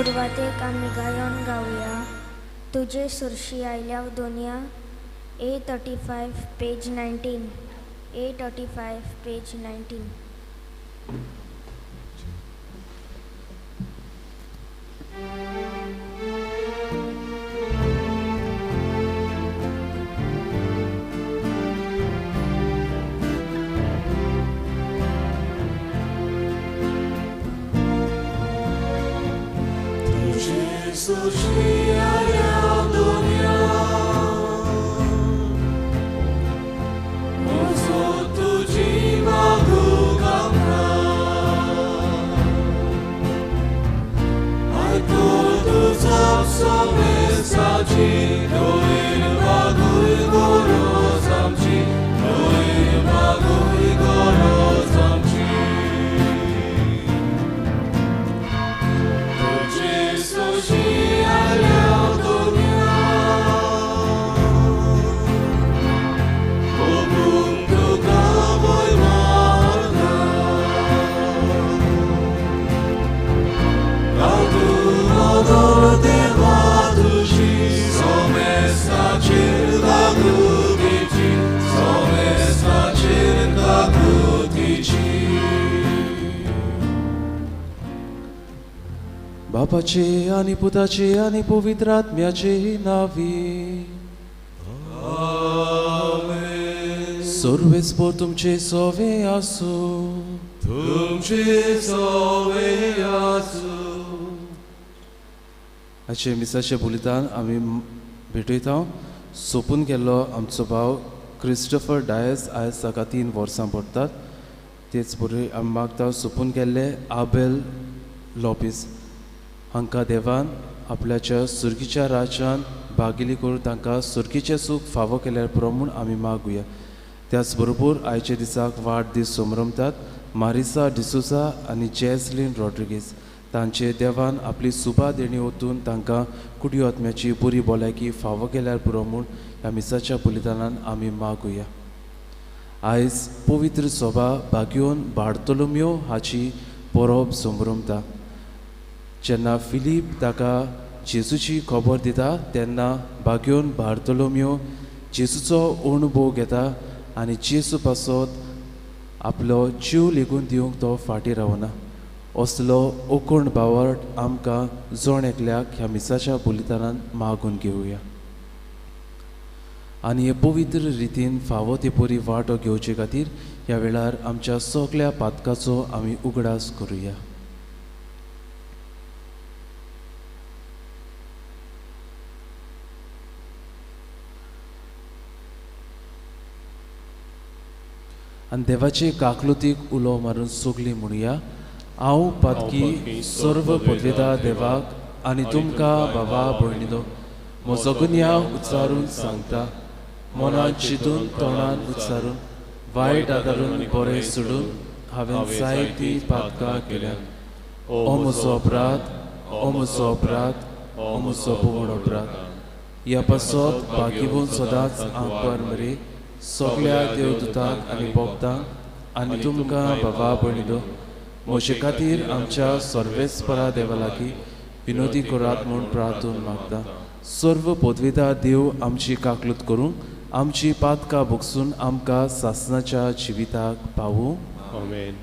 सुरवातेक आमी गायन गावया तुजे सुरशी आयल्या Doniya A35 page 19 A35 page 19. बापाचे आणि पुताचे आणि पवित्र आत्म्याचे नावी सर्वेस्पर तुमचे सोवे आसो तुमचे सोवे आसो. आजचे मिसाच्या बुलितान आमी भेटयता सोपून गेल्लो आमचो भाव क्रिस्टोफर डायस आयज ताका 3 वर्सां पडटात. तेच बरोबर आमी मागता सोपून गेल्ले आबेल लॉपीस हांकां देवान आपल्याच्या सुर्गीच्या राज्यान भागिली करून तांकां सुर्गीचें सूख फावो केल्यार पुरो म्हूण आमी मागुया. त्याच बरोबर आयच्या दिसाक वाडदीस समरमतात मारिसा डिसोसा आनी जॅसलीन रॉड्रिगीस. तांचे देवान आपली सुबा देणी ओतून तांकां कुडी आत्म्याची बरी भलायकी फावो केल्यार पुरो म्हूण ह्या मिसाच्या बुलिदानान आमी मागुया. आयज पवित्र सभा भाग्योन बार्तोलोम्यो हाची परब समरमता. जेन्ना फिलीप ताका जेजूची खबर दिता तेन्ना भाग्योन बार्तोलोम्यो जेजूचो अणभव घेता आनी जेजू पासत आपलो जीव लेगून दिवंक तो फाटीं रावना. असलो ओकोण भावार्थ आमकां जण एकल्याक ह्या मिसाच्या बुलिदानान मागून घेवया आनी हे पवित्र रितीन फावो ते परी वाटो घेवचे खातीर ह्या वेळार आमच्या सगळ्या पातकाचो आमी उगडास करुया. आनी देवाचे काकलुतीक उलो मारून सोगली म्हणुया. हांव पातकी सर्व पदवेदार देवाक आनी तुमकां बाबा भयणीनो म्हजो गुन्यांव उच्चारून सांगता. मनान चिंतून तोंडान उच्चारून वायट आदारून बरें सोडून हांवें जायतीं पातकां केल्यात. हो म्हजो अपराध, हो म्हजो अपराध, हो म्हजो पूर्ण अपराध. ह्या पासत बाकीबून सदांच आंकवार मरे सगळ्या देवदूतांक आनी भक्तांक आनी तुमकां बाबा भयणीनो म्हजे खातीर आमच्या सर्वेस्परा देवा लागीं विनोदी करात म्हूण प्रार्थून मागता. सर्व पदवेदार देव आमची काकलूत करूं आमची पातकां भोगसून आमकां सासणाच्या जिविताक पावूं. आमेन.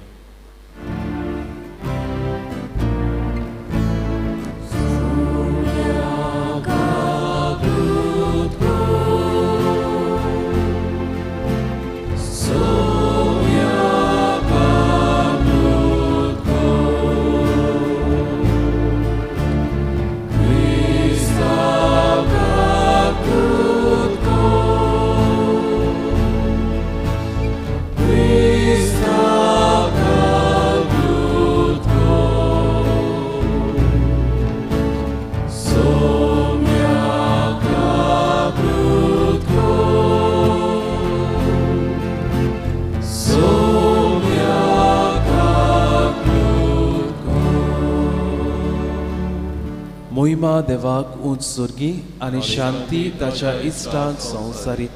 मोहिमा देवाक उंच सुर्गी आनी शांती ताच्या इश्टांक संवसारी.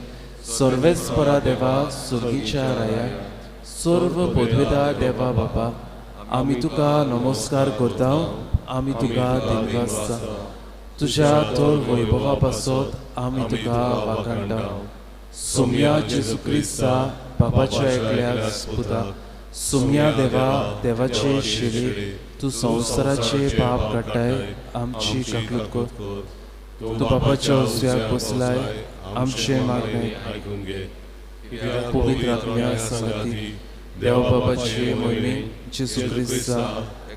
सर्वेस्परा देवा सुर्गीच्या राया सर्व पदवेदार देवा बापा आमी तुका नमस्कार करता आमी तुका दिनवासता तुझ्या तोर वैभवा पासत आमी तुका वाखाणटा सुम्या जेजू क्रिस्ता बापाच्या एकल्या स्पुता सुम्या देवाचे शिरे तू संवसाराचे पाप काडटाय आमची काकूत कर तू बापाच्या उजव्याक बसलाय आमचे मागणे आयकून घे पवित्र आत्म्या संगती देव बाबाचे मोहिमे जेजू क्रिस्ता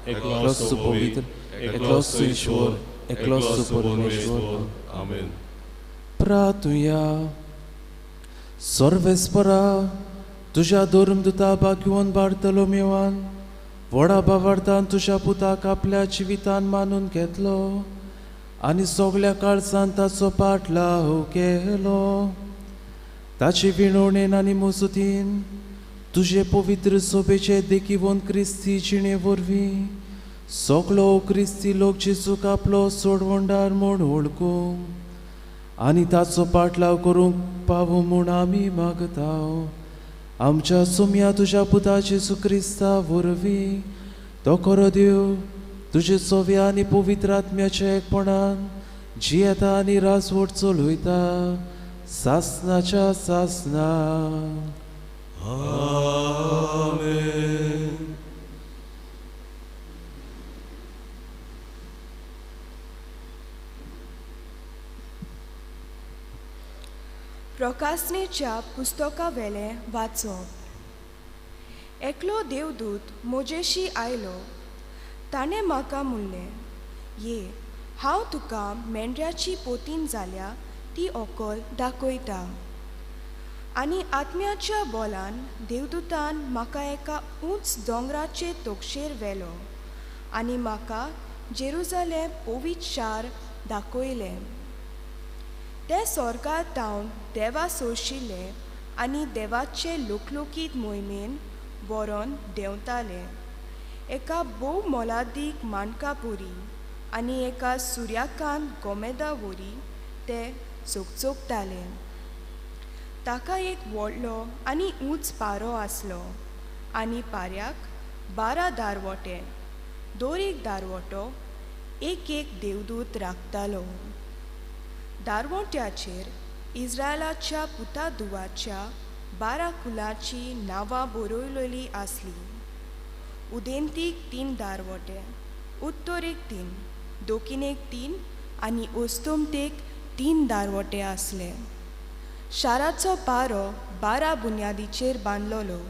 एकलोच तू पवित्र एकलोच तू ईश्वर एकलोच तू परमेश्वर आमेन. प्रार्थुया सर्वेस्परा तुझ्या धर्मदूता भाग्यवान बार्तलोमेवान व्हडा भावार्थान तुझ्या पुताक आपल्या जिवितान मानून घेतलो आनी सगळ्या काळजान ताचो पाटलाव केलो ताची विणवणेन आनी मजतीन तुझे पवित्र सोबेचे देखीवन क्रिस्ती जिणे वरवीं सगळो क्रिस्ती लोक जेजूक आपलो सोडवंडार म्हूण वळखूं आनी ताचो पाटलाव करूंक पावूं म्हूण आमी मागतांव आमच्या सुम्या तुज्या पुता जेजू क्रिस्ता वरवीं तो खरो देव तुजे सोव्या आनी पवित्र आत्म्याच्या एकपणान जियेता आनी रासवट चलयता सासनाच्या सासना. आमेन. प्रकाशनेच्या पुस्तका वेले वाचप. एकलो देवदूत म्हजेशी आयलो ताणें म्हाका म्हणलें ये हांव तुका मेंढऱ्याची पोतीन जाल्या ती ओकल दाखयता. आनी आत्म्याच्या बोलान देवदूतान म्हाका एका उंच दोंगराचे तोगशेर व्हेलो आनी म्हाका जेरुजालेम पवित्र शार दाखयलें. ते स्वर्गांत जावन देवा सोशिल्ले आनी देवाचे लोकलोकीत मोहिमेन बरोवन देंवताले. एका भोव मोलादीक माणकापुरी आनी एका सुर्याकांत गोमेदा वरी ते चोकचोकताले. ताका एक व्हडलो आनी उंच पारो आसलो आनी पाऱ्याक 12 दारवटे दर एक दारवटो एक एक देवदूत राखतालो. दारवट्याचेर इस्रायलाच्या पुता दुवाच्या 12 कुलांची नांवां बरयलेली आसली. उदेंतीक 3 दारवटे उत्तरेक 3 दोखिनेक 3 आनी ओस्तोमतेक 3 दारवटे आसले. शाराचो पारो 12 बुन्यादीचेर बांदलोलो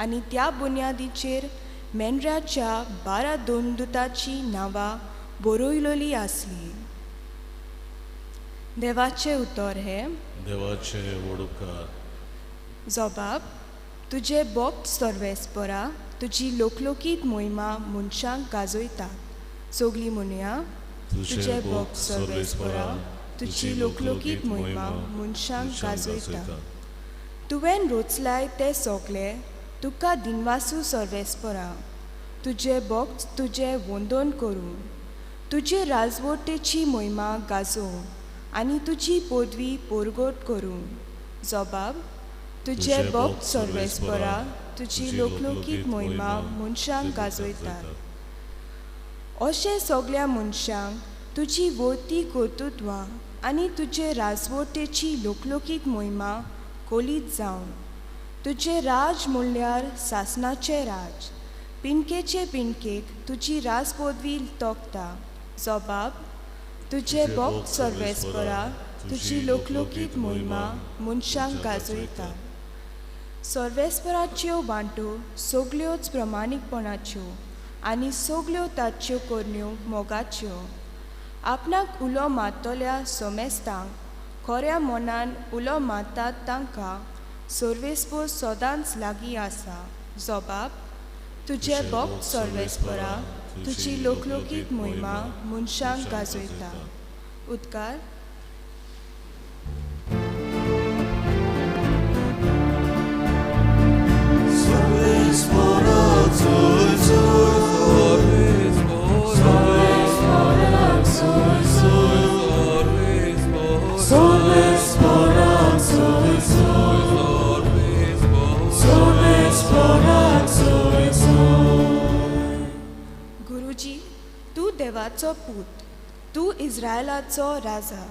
आनी त्या बुन्यादीचेर मेंढऱ्याच्या 12 दोनदूतांची नांवां बरयलेली आसली. देवाचे उतर हे देवाचे वडुपकार. जबाब तुझे भक्त सर्वेस्परा तुजी लोकलोकीत मोहिमा मनशांक गाजयतात. सगळीं म्हणया तुझे भक्त सर्वेस्परा तुजी लोकलोकीत मोहिमा मनशांक गाजयता. तुवें रोचलाय ते सगळे तुका दिनवासू सर्वेस्परा. तुजे भक्त तुजे वंदन करूं तुजे राजवटेची मोहिमा गाजोव आनी तुजी पदवी पोरगोट करूं. जबाब तुजे भक्त सर्वेस्परा तुजी लोकलोकीत मोहिमा मनशांक गाजयतात. अशें सगळ्या मनशांक तुजी वळती कर्तुत्वां आनी तुजे राजवटेची लोकलोकीत मोहिमा खोलीत जावन तुजे राज म्हणल्यार सासनाचें राज. पिणकेचे पिणकेक तुजी राजपदवी तोखता. जबाब तुजे भक्त सर्वेस्परा तुजी लोकलोकीत मोहिमा मनशांक गाजयता. सर्वेस्पराच्यो वांटो सगळ्योच प्रमाणीकपणाच्यो आनी सगळ्यो ताच्यो करण्यो मोगाच्यो. आपणाक उलो मारतल्या सोमेस्तांक खऱ्या मनान उलो मारतात तांकां सर्वेस्पर सदांच लागीं आसा. जबाब तुजे भक्त सर्वेस्परा तुजी लोकलोकीत मोहिमा मनशांक गाजयता. उद्गार देवाचो पूत, तूं इस्रायलाचो राजा.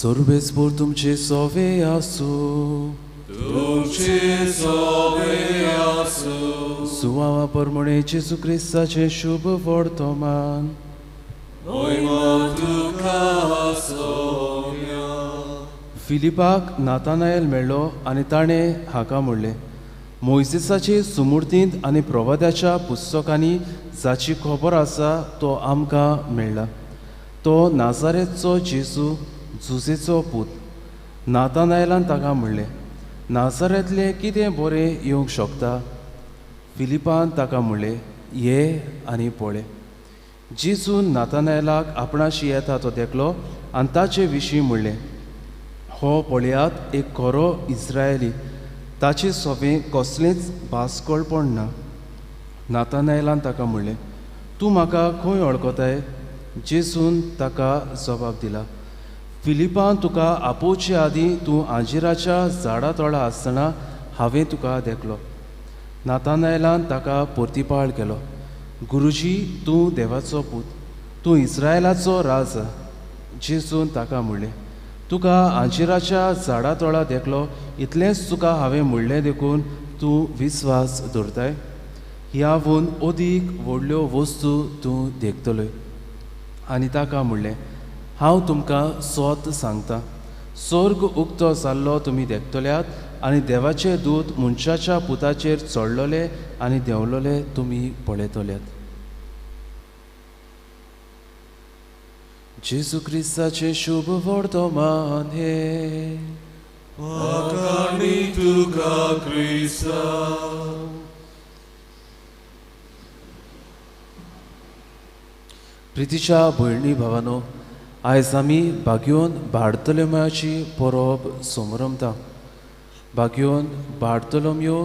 Sorbespor तुमचे सोवे आसू, तुमचे सोवे आसू, सुवाळा परमणे जेजू क्रिस्ताचे शुभ वर्तमान. फिलिपाक नातानायल मेळ्ळो आनी ताणें हाका म्हणलें, मोइसेसाचे सुमूर्तींत आनी प्रवाद्याच्या पुस्तकांनी जाची खबर आसा तो आमकां मेळ्ळा. तो नाजारेतचो जेजू, जुसेचो पूत. नातानायलान ताका म्हणलें, नाजारेंतलें कितें बरें येवंक शकता? फिलिपान ताका म्हणलें, ये आनी पळय. जेजून नातानायलाक आपणाशी येता तो देखलो आनी ताचे विशीं म्हणलें, हो पळयात एक खरो इस्रायली, ताचे सोबें कसलेंच भासकळपण ना. नातानायलान ताका म्हणलें, तूं म्हाका खंय वळखताय? जेजून ताका जबाब दिला, फिलिपान तुका आपोवचे आदीं तूं आंजिराच्या झाडा तळा आसतना हांवें तुका देखलो. नातानायलान ताका परतिपाळ केलो, गुरुजी, तूं देवाचो पूत, तूं इस्रायलाचो राजा. जेजून ताका म्हणलें, तुका आंजिराच्या झाडा तळा देखलो इतलेंच तुका हांवें म्हणलें देखून तूं विस्वास दवरताय? ह्याहून अदीक व्हडल्यो वस्तू तूं देखतलोय. आनी ताका म्हणलें, हांव तुमकां सोत सांगतां, स्वर्ग उक्तो जाल्लो तुमी देखतल्यात आनी देवाचे दूत मनशाच्या पुताचेर चडलोले आनी देंवलोले तुमी पळयतल्यात. जेजू क्रिस्ताचे शुभ वर्तमान हे. वाकाणी तुका क्रिस्ता. प्रितीच्या भयणी भावानो, आयज आमी बागयोन बार्तोलोम्याची परब समरमता. बागयोन बार्तोलोम्यो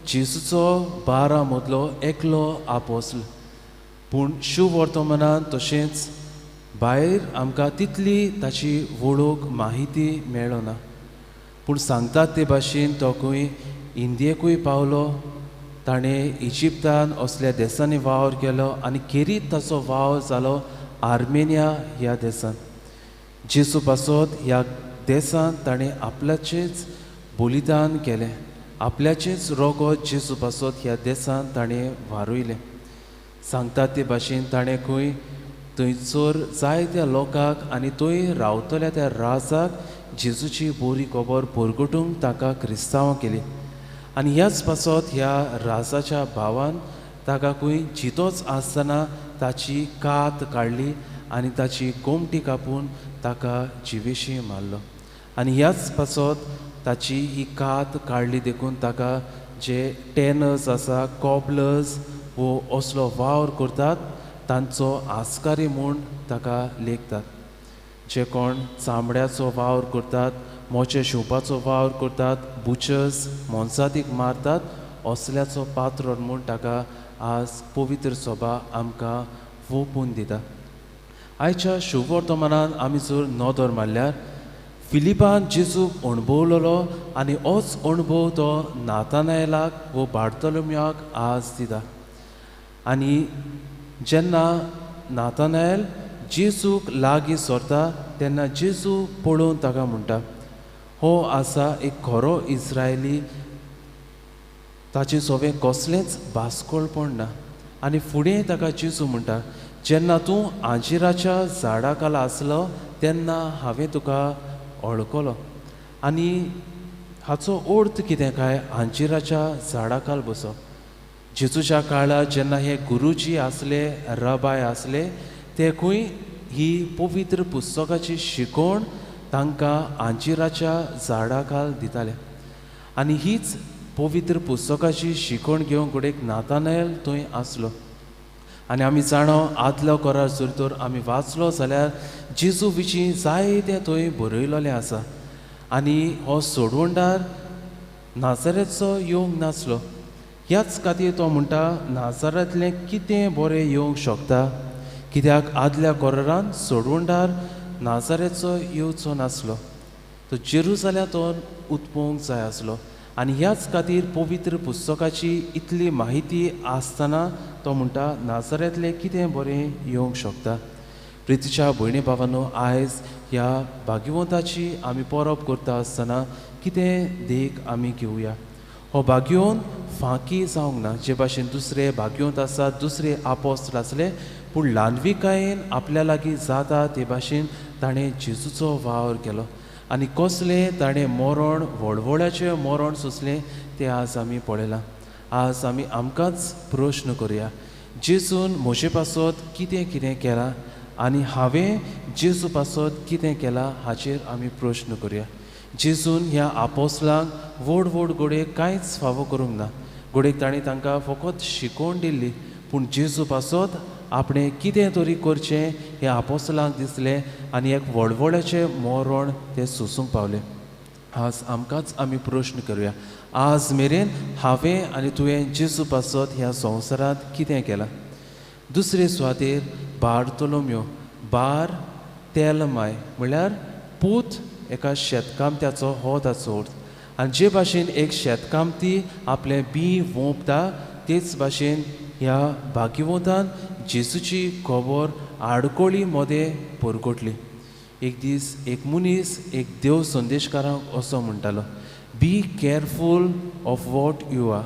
जेजूचो 12 मदलो एकलो आपोसल. पूण शुभ वर्तमानांत तशेंच भायर आमकां तितली ताची वळख म्हायती मेळ्ळो ना. पूण सांगतात ते भाशेन तो खंय इंडियेकूय पावलो. ताणें इजिप्तान असल्या देशांनी वावर केलो आनी खेरीत ताचो वावर जालो आर्मेनिया ह्या देशांत. जेजू पासत ह्या देशांत ताणें आपल्याचेच बलिदान केलें, आपल्याचेच रगत जेजू पासत ह्या देशांत ताणें वारुयलें. सांगतात ते भाशेन ताणें खंय थंयसर जायत्या लोकांक आनी थंय रावतल्या त्या राजाक जेजूची बरी खबर परगटूंक ताका क्रिस्तांवां केली. आनी ह्याच पासत ह्या राजाच्या भावान ताका खंय चितोच आसतना ताची कात काडली आनी ताची गोमटी कापून ताका जिवेशी मारलो. आनी ह्याच पासत ताची ही कात काडली देखून ताका जे टेनर्स आसा, कॉबलर्स वो असलो वावर करतात तांचो आस्कारी म्हूण ताका लेखतात. जे कोण चामड्याचो वावर करतात, मोचे शिवपाचो वावर करतात, बुचर्स मोनसातीक मारतात, असल्याचो पात्र म्हूण ताका आज पवित्र सभा आमकां वोपून दिता. आयच्या शुभ वर्तमानान आमी जर नदर मारल्यार फिलिपान जेजूक अणभवलेलो आनी होच अणभव तो नातानायलाक वो बार्तोलोम्याक आज दिता. आनी जेन्ना नातानायल जेजूक लागीं सरता तेन्ना जेजू पळोवन ताका म्हणटा, हो आसा एक खरो इस्रायली, ताचे सोबें कसलेंच भासकळपण ना. आनी फुडें ताका जेजू म्हणटा, जेन्ना तूं आंजिराच्या झाडा खाला आसलो तेन्ना हांवें तुका वळखलो. आनी हाचो अर्थ कितें काय आंजिराच्या झाडा खाल बसप. जेजूच्या काळार जेन्ना हे गुरुजी आसले, रबाय आसले, ते खंय ही पवित्र पुस्तकाची शिकवण तांकां आंजिराच्या झाडा खाल दिताले. आनी हीच पवित्र पुस्तकाची शिकवण घेवंक कडेक नातानायल थंय आसलो. आनी आमी जाणो आदलो कोरार जर तर आमी वाचलो जाल्यार जेजू विशीं जायतें थंय बरयलोलें आसा आनी हो सोडवणदार नाजरेचो येवंक नासलो ह्याच खातीर तो म्हणटा नाजरांतलें कितें बरें येवंक शकता कित्याक आदल्या कोरारान सोडवणदार नाजरेचो येवचो नासलो तो जेरुसलेमांतून उत्पोवंक जाय आसलो आनी ह्याच खातीर पवित्र पुस्तकाची इतली माहिती आसतना तो म्हणटा नाजरेंतलें कितें बरें येवंक शकता प्रितीच्या भयणी भावांनो आयज ह्या भाग्यवंताची आमी परब करता आसतना कितें देख आमी घेवया हो भाग्यवंत फांकी जावंक ना जे भाशेन दुसरे भाग्यवंत आसात दुसरे आपोस्तल आसले पूण ल्हानविकायेन आपल्या लागीं जाता ते भाशेन ताणें जेजूचो वावर केलो आनी कसलें ताणें मरण व्हडव्हड्याचें मरण सोंसलें तें आज आमी पळयलां आज आमी आमकांच प्रश्न करुया जेजून म्हजे पासत कितें कितें केलां आनी हांवें जेजू पासत कितें केलां हाचेर आमी प्रश्न करुया जेजून ह्या आपोस्तलांक व्हड व्हड घोडयेक कांयच फावो करूंक ना घोडयेक ताणें तांकां फकत शिकोवन दिल्ली पूण जेजू पासत आपणें कितें तरी करचें हें आपोस्तलांक दिसलें आनी एक व्हडव्हड्याचें मरण तें सोंसूंक पावलें आज आमकांच आमी प्रश्न करुया आज मेरेन हांवें आनी तुवें जेजू पासत ह्या संवसारांत कितें केलां दुसरे सुवातेर बार्तोलोम्यो बार तेलमाय म्हळ्यार पूत एका शेतकामत्याचो हो ताचो अर्थ आनी जे भाशेन एक शेतकामती आपलें बी वोंपता तेच भाशेन ह्या भाग्यवंतान जेजूची खबर आडकोळी मदें परगटली एक दीस एक मनीस एक देव संदेशकारांक असो म्हणटालो be careful of what you are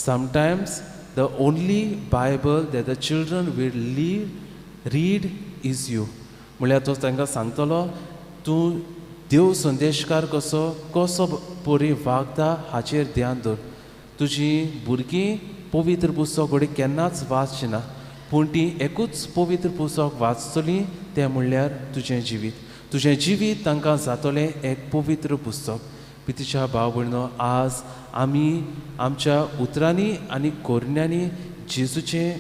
sometimes the only Bible that the children will read is you म्हळ्यार तो तांकां सांगतलो तूं देव संदेशकार कसो बरी वागता हाचेर ध्यान दवर तुजीं भुरगीं पवित्र पुस्तक घोडी केन्नाच वाचचीं ना पूण ती एकूच पवित्र पुस्तक वाचतलीं तें म्हणल्यार तुजें जिवीत तांकां जातलें एक पवित्र पुस्तक पितीच्या भाव भयणो आज आमी आमच्या उतरांनी आनी कोरण्यांनी जेजूचें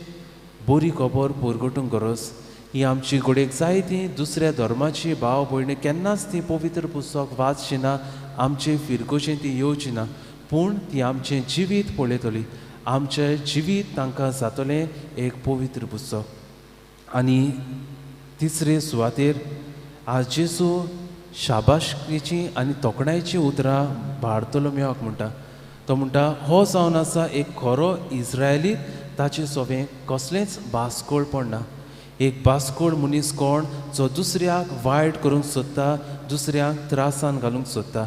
बरी खबर परगटूंक गरज ही आमची घोडयेक जायतीं दुसऱ्या धर्माची भाव भयणी केन्नाच ती पवित्र पुस्तक वाचची ना आमचें फिरकोचें ती येवची ना पूण ती आमचें जिवीत पळयतली आमचें जिवीत तांकां जातलें एक पवित्र पुस्तक आनी तिसरे सुवातेर आज जेजू शाबासकेची आनी तोखणायची उतरां बार्तोलोम्याक म्हणटा तो म्हणटा हो जावन आसा एक खरो इस्रायली ताचे सोबें कसलेंच भासकोळपण ना एक भासकोळ मनीस कोण जो दुसऱ्याक वायट करूंक सोदता दुसऱ्याक त्रासान घालूंक सोदता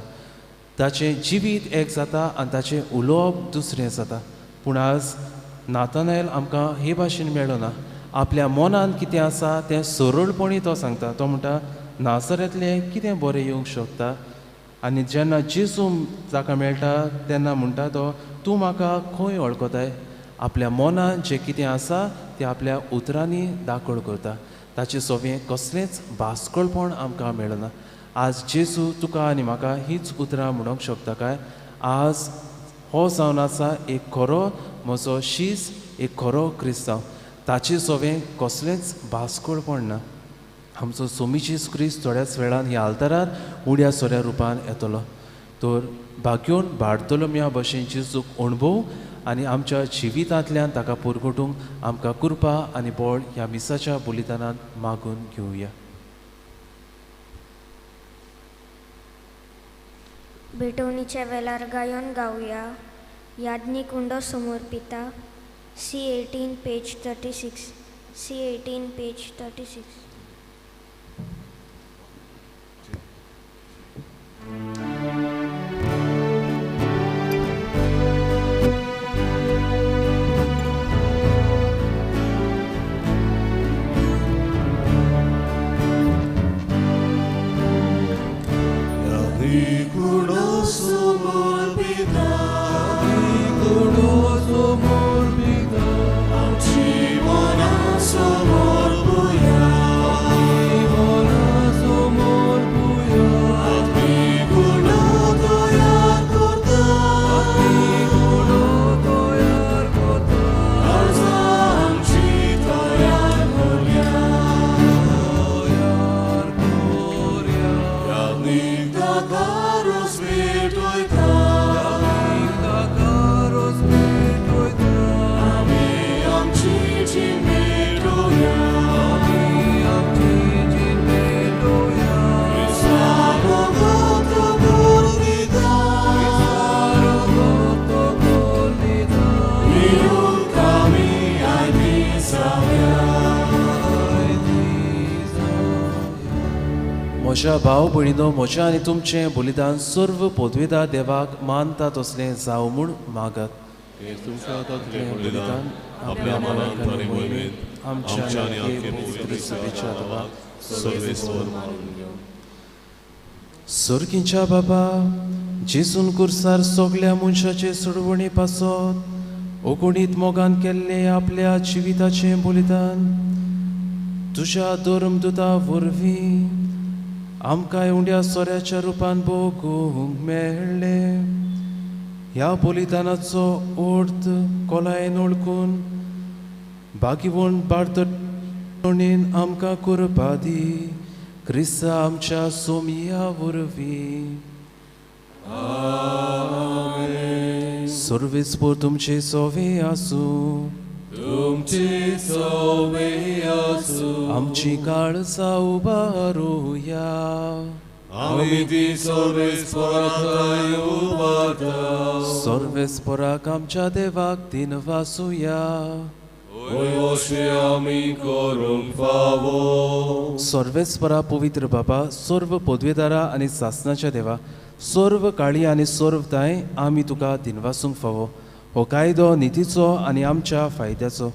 ताचें जिवीत एक जाता आनी ताचें उलोवप दुसरें जाता पूण आज नातानायल आमकां हे भाशेन मेळ्ळो ना आपल्या मनान कितें आसा तें सरळपणी तो सांगता तो म्हणटा नासरेंतलें कितें बरें येवंक शकता आनी जेन्ना जेजू ताका मेळटा तेन्ना म्हणटा तो तूं म्हाका खंय वळखताय आपल्या मनान जें कितें आसा तें आपल्या उतरांनी दाखोळ करता ताचे सोबें कसलेंच भासकळपण आमकां मेळना आज जेजू तुका आनी म्हाका हीच उतरां म्हणूंक शकता काय आज हो जावन आसा एक खरो म्हजो शीस एक खरो क्रिस्तांव ताचे सोबें कसलेंच भासकळपण ना आमचो सोमीचीस क्रिस्त थोड्याच वेळान ह्या आल्तारार उड्या सोऱ्या रुपान येतलो तर भाग्योन बार्तोलोम्या भशेन जेजूक अणभव आनी आमच्या जिवितांतल्यान ताका परगटूंक आमकां कृपा आनी बळ ह्या मिसाच्या बलिदानांत मागून घेवया भेटवणीच्या वेळार गायन गावया याज्ञिक कुंडो समोर पिता C18 page 36 C18 page 36 Good म्हज्या भाव भयणीनो, म्हज्या आनी तुमचें बलिदान सर्व पोदवेदा देवाक मानता तसलें जावं म्हूण मागात. तुमच्या हातांतलें बलिदान आपल्या मनांत आनी मोहिमेंत आमच्या आनी आख्खे पवित्र सभेच्या देवाक सर्वेस्वर मानून घेवन. सर्गींच्या बाबा, जेसून कुर्सार सगल्या मनशाचे सोडवणी पासत ओकोणीत मोगान केल्ले आपल्या जिविताचें बलिदान तुज्या धर्मदुता वरवीं आमकां एवढ्या सोऱ्याच्या रुपान भोगूंक मेळ्ळें. ह्या बलिदानाचो अर्थ कोलायेन ओळखून बागीवण बार्तणेन आमकां करपा दी. क्रिस्ता आमच्या सोमिया वरवीं. सर्वेस्पर तुमचे सोवे आसूं. तुमची सोवे आसूं. आमची काळजा उबारुया. आमी ती सर्वेस्परांत उबारता. सर्वेस्पराक आमच्या देवाक दिन वासुया. अशें आमी करूंक फावो. सर्वेस्परा पवित्र बाबा, सर्व पदवेदारा आनी सासणाच्या देवा, सर्व काळी आनी सर्वताय आमी तुका दिनवासूंक फावो. हो कायदो नितीचो आनी आमच्या फायद्याचो.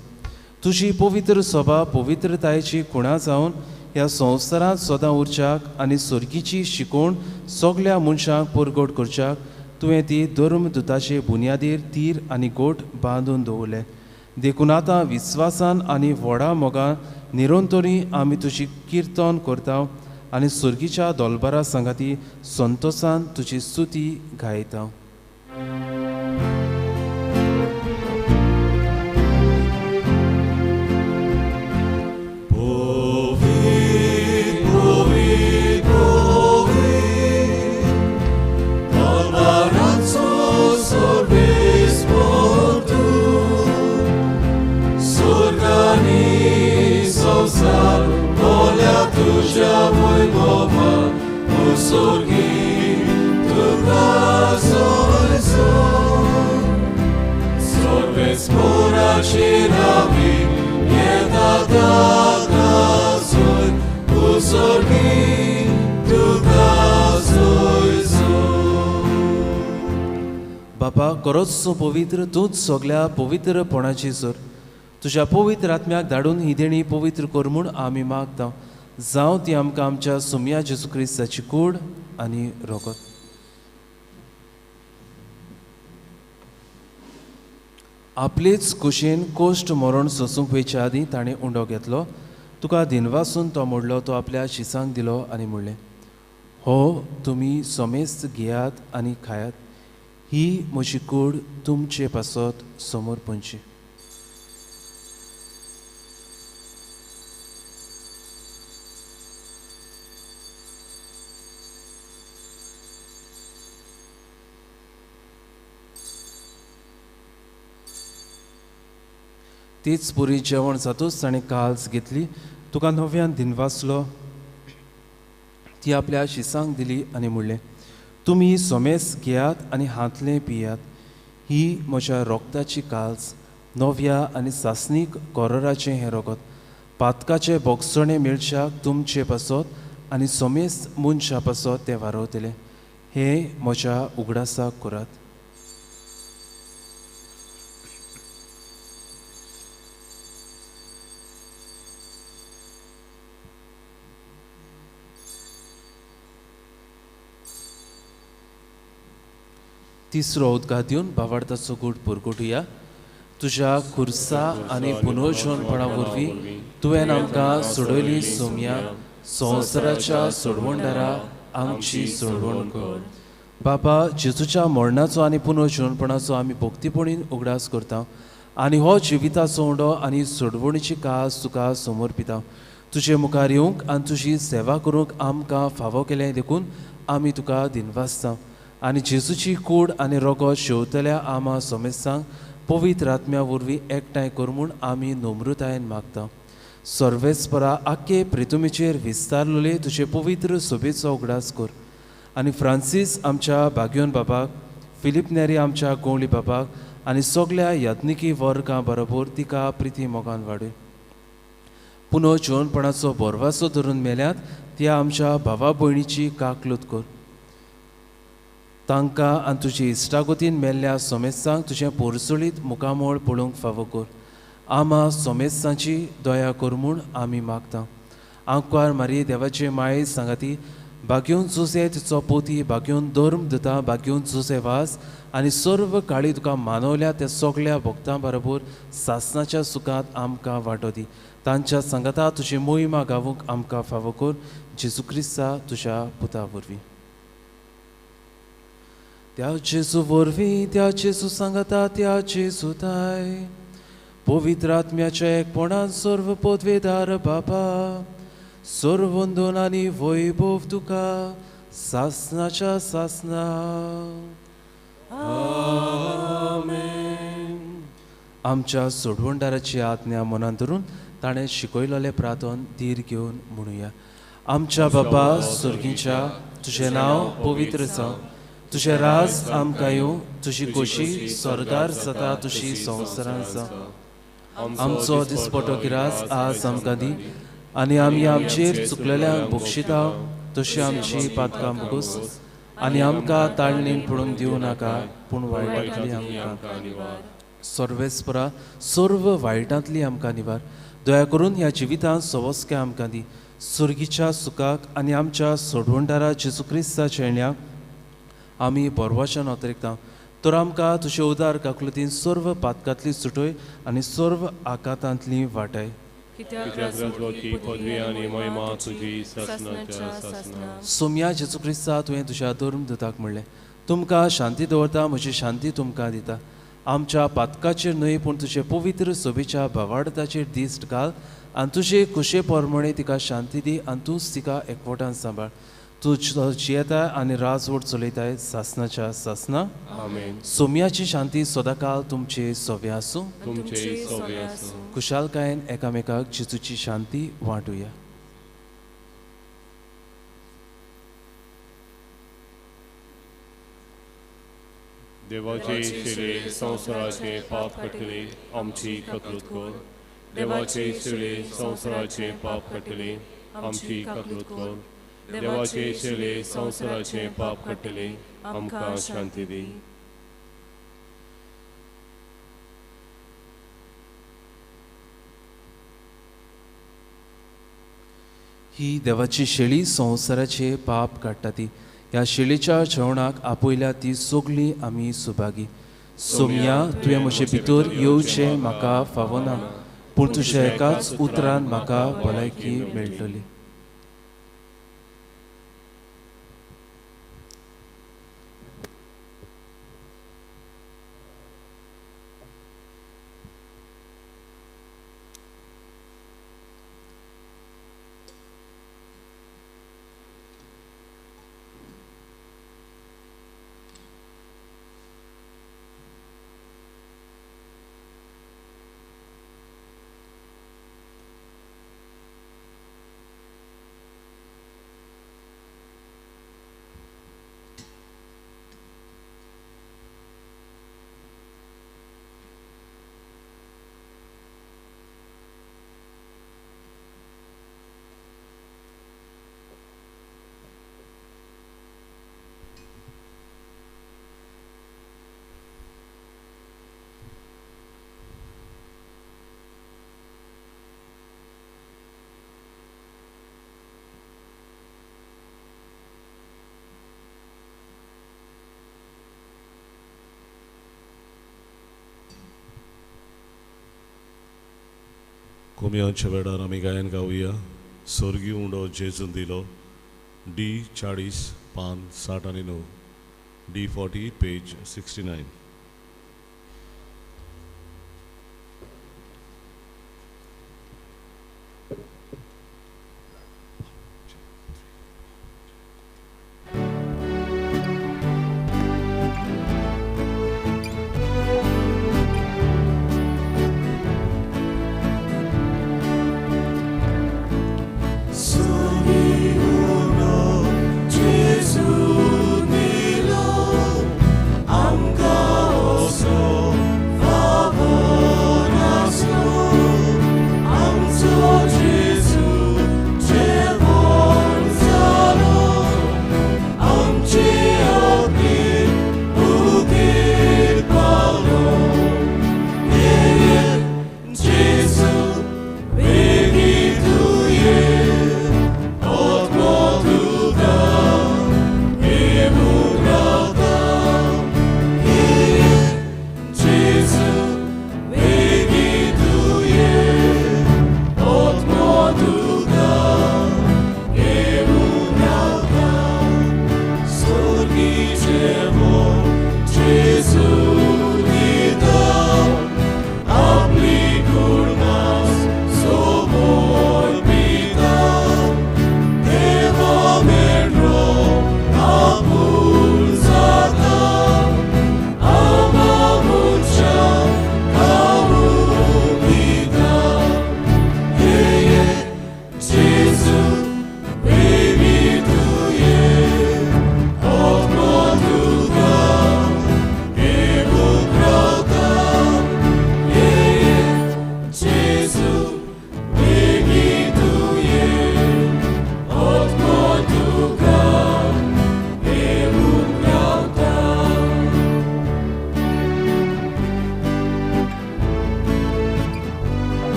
तुजी पवित्र सभा पवित्रतायेची खुणा जावन ह्या संवसारांत सदां उरच्याक आनी सर्गीची शिकोवण सगल्या मनशांक परगट करच्याक तुवें ती धर्मदुताचे बुन्यादीर तीर आनी गोठ बांदून दवरले. देखून आतां विस्वासान आनी व्हडा मोगान निरंतरी आमी तुजी किर्तन करता आनी सर्गीच्या दोलबारा सांगाती संतोसान तुजी स्तुती गायता. बापा, खरोच पवित्र तूंच सगल्या पवित्रपणाची सर. तुज्या पवित्र आत्म्याक धाडून ही देणी पवित्र कर म्हूण आमी मागता. जावं ती आमकां आमच्या सोम्या जेजू क्रिस्ताची कूड आनी रोगत. आपलेच कुशेन कोश्ट मरण सोसूंक वयच्या आदीं ताणें उंडो घेतलो. तुका दिनवासून तो मोडलो. तो आपल्या शिसांक दिलो आनी म्हणलें, हो तुमी सोमेस्त घेयात आनी खायात. ही म्हजी कूड तुमचे पासत समोर पोंची. तीच पुरी जेवण जातूच ताणें काल्स घेतली. तुका नव्यान दिनवासलो. ती आपल्या शिसांक दिली आनी म्हणलें, तुमी सोमेस घेयात आनी हातलें पियात. ही म्हज्या रोगताची काल्स, नव्या आनी सासनीक कोरोराचें हें रोगत. पातकाचे बोगसणे मेळच्याक तुमचे पासत आनी सोमेस मनशा पासत तें वारवतलें. हें म्हज्या उगडासाक करात. तिसरो उदका दिवन भावार्थाचो गूट पुरगुटुया. तुज्या खुर्सा आनी पुनर्जोवनपणा वरवीं तुवें आमकां सोडयली सोम्या संवसाराच्या सोडवणदारा आमची सोडवण कर. बाबा, जेजूच्या मरणाचो आनी पुनर्जोवनपणाचो आमी भक्तीपणीन उगडास करता आनी हो जिविताचो उंडो आनी सोडवणीची कास तुका समर्पिता. तुजे मुखार येवंक आनी तुजी सेवा करूंक आमकां फावो केलें देखून आमी तुका दिनवासता. आनी जेजूची कूड आनी रोगत शेवतल्या आमा सोमेसांक पवित्र आत्म्या वरवीं एकठांय कर म्हूण आमी नम्रतायेन मागता. सर्वेस्परा आख्खे प्रितुमेचेर विस्तारलेले तुजे पवित्र सभेचो उगडास कर. आनी फ्रांसीस आमच्या भाग्योन बाबाक, फिलीप नेरी आमच्या गोंवळी बाबाक आनी सगल्या यत्निकी वर्गां बरोबर तिका प्रिती मोगान वाडय. पुनर्जोवनपणाचो बोरवासो धरून मेल्यात त्या आमच्या भावा भयणीची काकलूत कर. तांकां आनी तुजी इश्टागतीन मेल्ल्या सोमेसांक तुजें पोरसुळीत मुखामोळ पळोवंक फावो कर. आमा सोमेसांची दया कर म्हूण आमी मागता. आंकवार मारी देवाचे माये सांगाती भाग्यून जुसे तिचो पोती भाग्यून धर्म दिता भाग्यून जुसे वास आनी सर्व काळी तुका मानवल्या त्या सगळ्या भक्तां बरोबर सासणाच्या सुखांत आमकां वांटो दी. तांच्या सांगाता तुजी मोहिमा गावूंक आमकां फावो कर. जेजू क्रिस्ता तुज्या पुता वरवीं. त्या जेजू वरवीं त्या जेजू सांगाता त्या जेजूताय पवित्र आत्म्याच्या एकपणान सर्व पदवेदार बाबा सर्व वंदन आनी वैभव तुका सासणाच्या सासना. आमेन. आमच्या सोडवणदाराची आज्ञा मनांत धरून ताणें शिकयलेलें प्रार्थन धीर घेवन म्हणुया. आमच्या बाबा सुर्गीच्या तुजें नांव पवित्र जावं. तुजें राज आमकां येवं. तुजी खोशी स्वर्गार जाता तुजी संवसारांत जावं. आमचो दिसपटो गिरास आज आमकां दी आनी आमी आमचेर चुकलेल्यांक बक्षिता तशी आमची पातकां मुगोस आनी आमकां ताळणेन पडूंक दिवं नाका पूण वायटांतली आमकां सर्वेस्परा सर्व वायटांतली आमकां निवार. दया करून ह्या जिवितांत सवस्के आमकां दी. सुर्गीच्या सुखाक आनी आमच्या सोडवणदारा जेजू क्रिस्ताच्या येण्याक आमी बरवचन ओतरिकता. तर आमकां तुजे उदार काकुलतीन सर्व पातकांतली सुटोय आनी सर्व आकांतांतली वाटाय. सोम्या जेजू क्रिस्ता तुवें तुज्या धर्म दुताक म्हणलें तुमकां शांती दवरता म्हजी शांती तुमकां दिता. आमच्या पातकाचेर न्हय पूण तुजे पवित्र सोबीच्या भावार्थाचेर दिश्ट घाल आनी तुजे कुशे पोरमणे तिका शांती दी आनी तूंच तिका एकवटान सांबाळ. तूं जियेताय आनी राजवट चलयताय सासणाच्या सासना. सोम्याची शांती सदांकाळ तुमचे सोबे आसूं. कुशालकायेन एकामेकाक जेजूची शांती वांटुया. देवाचे शिळे संवसाराचे पाप कटले आमची काकलूत कर. देवाचे शिळे संवसाराचे पाप कटले आमची काकलूत कर. देवाचे शिळे संवसाराचे पाप कटले आमकां शांती दी. ही देवाची शेळी संवसाराचे पाप काडटा ती. ह्या शेळीच्या जेवणाक आपयल्या ती सगळीं आमी सुभागी. सोम्या तुवें म्हजे भितर येवचें म्हाका फावो ना पूण तुज्या एकाच उतरान म्हाका भलायकी मेळटली. कुमयांच्या वेळार आमी गायन गावया. स्वर्गी उंडो जेजून दिलो. D40 पान 60 आनी 9. D40 page 69. Amka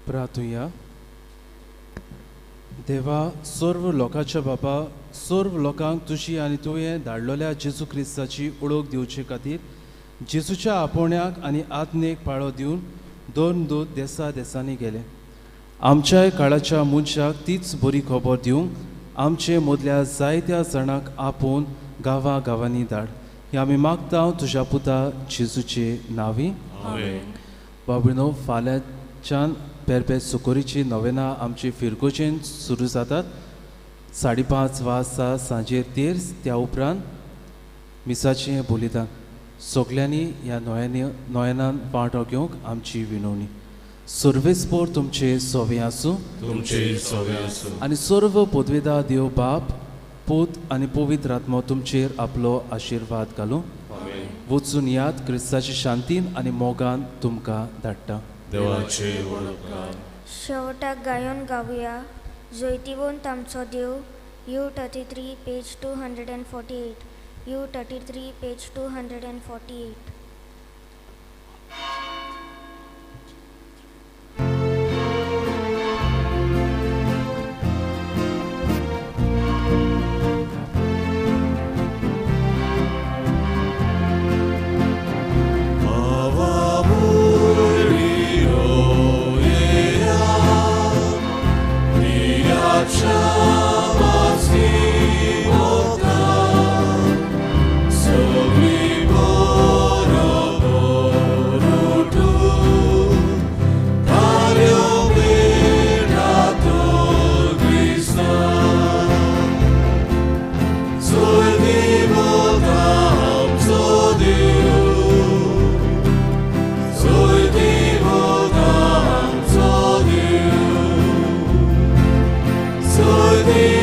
प्रार्थुया. देवा, सर्व लोकांच्या बाबा, सर्व लोकांक तुजी आनी तुवें धाडलेल्या जेजू क्रिस्ताची ओळख दिवचे खातीर जेजूच्या आपोवण्याक आनी आत्मेक पाळो दिवन दोन दूत देसांनी गेले. आमच्याय काळाच्या मनशाक तीच बरी खबर दिवंक आमचे मदल्या जायत्या जाणांक आपोवन गांवांनी धाड. हे आमी मागता तुज्या पुता जेजूचे नांवी. बाबळीनो, फाल्यांच्यान पेरपे सुकोरीची नोवेना आमची फिरकोचेन सुरू जातात. 5:30 वाजता सांजेर तेर्स, त्या उपरांत मिसाचें बलिदान. सगल्यांनी ह्या नोयनान वांटो घेवंक आमची विनवणी. सर्वेस्पोर तुमचे सोवे आसूं, आनी सर्व पदवेदार देव बाप, पूत आनी पवित्र आत्मा तुमचेर आपलो आशिर्वाद घालूं. वचून याद क्रिस्ताची शांतीन आनी मोगान तुमकां धाडटा. देवाचे वळखकार. शेवटाक गायन गावया जैतिवंत आमचो देव. U33 page 248. U33 page 248. Soy